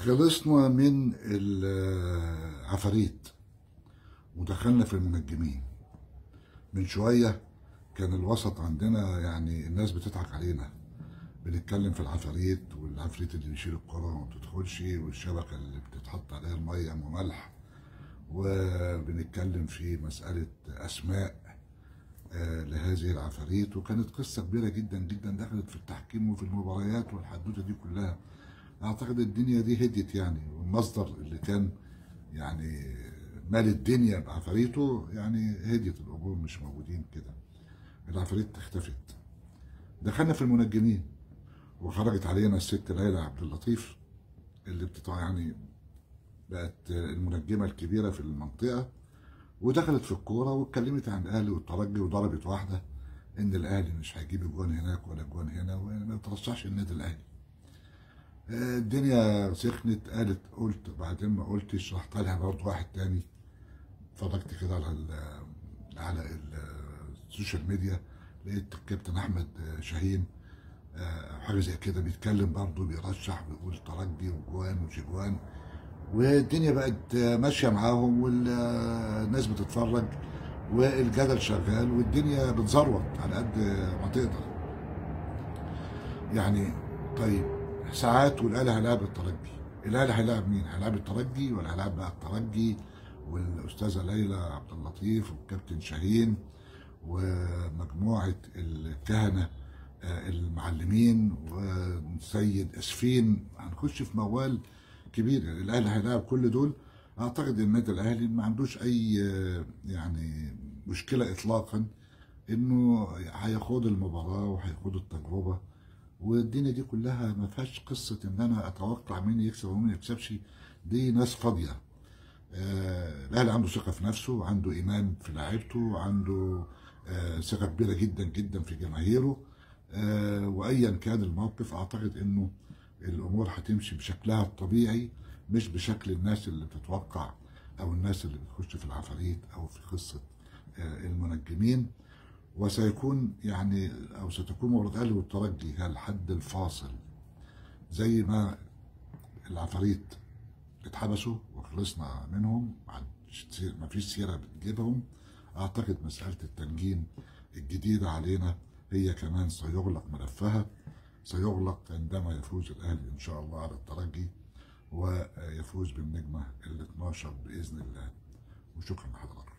خلصنا من العفاريت ودخلنا في المنجمين. من شوية كان الوسط عندنا يعني الناس بتضحك علينا، بنتكلم في العفاريت والعفريت اللي بيشيل الكرة وما بتدخلش والشبكة اللي بتتحط عليها المية وملح، وبنتكلم في مسألة أسماء لهذه العفاريت، وكانت قصة كبيرة جدا جدا دخلت في التحكيم وفي المباريات والحدوتة دي كلها. اعتقد الدنيا دي هديت يعني، والمصدر اللي كان يعني مال الدنيا بعفاريته يعني هديت، الامور مش موجودين كده، العفاريت اختفت. دخلنا في المنجمين وخرجت علينا الست ليلى عبد اللطيف اللي يعني بقت المنجمه الكبيره في المنطقه، ودخلت في الكوره واتكلمت عن الاهلي والترجي وضربت واحده ان الاهلي مش هيجيب اجوان هناك ولا اجوان هنا وما يترشحش النادي الاهلي. الدنيا سخنت، قلت بعدين ما قلتش، رحت لها برضه واحد تاني، اتفرجت كده على السوشيال ميديا، لقيت الكابتن احمد شاهين حاجه زي كده بيتكلم برضه، بيرشح ويقول ترجي وجوان وجوان، والدنيا بقت ماشيه معاهم والناس بتتفرج والجدل شغال والدنيا بتزروط على قد ما تقدر يعني. طيب ساعات والاهلي هيلاعب الترجي، الاهلي هيلاعب مين؟ هيلاعب الترجي ولا هيلاعب بقى الترجي والاستاذه ليلى عبد اللطيف والكابتن شاهين ومجموعه الكهنه المعلمين والسيد اسفين؟ هنخش في موال كبير. الاهلي هيلاعب كل دول. اعتقد النادي الاهلي ما عندوش اي يعني مشكله اطلاقا انه هيخوض المباراه وهيخوض التجربه، والدنيا دي كلها ما فيهاش قصه ان انا اتوقع مين يكسب ومين ما يكسبش، دي ناس فاضيه. الاهلي عنده ثقه في نفسه، عنده ايمان في لاعيبته، عنده ثقه كبيره جدا جدا في جماهيره، وايا كان الموقف اعتقد انه الامور هتمشي بشكلها الطبيعي، مش بشكل الناس اللي بتتوقع او الناس اللي بتخش في العفاريت او في قصه المنجمين. وسيكون يعني او ستكون مباراه الاهلي والترجي هي الحد الفاصل، زي ما العفاريت اتحبسوا وخلصنا منهم، ما فيش سيره بتجيبهم. اعتقد مساله التنجيم الجديده علينا هي كمان سيغلق ملفها، سيغلق عندما يفوز الاهلي ان شاء الله على الترجي ويفوز بالنجمه ال 12 باذن الله. وشكرا لحضراتكم.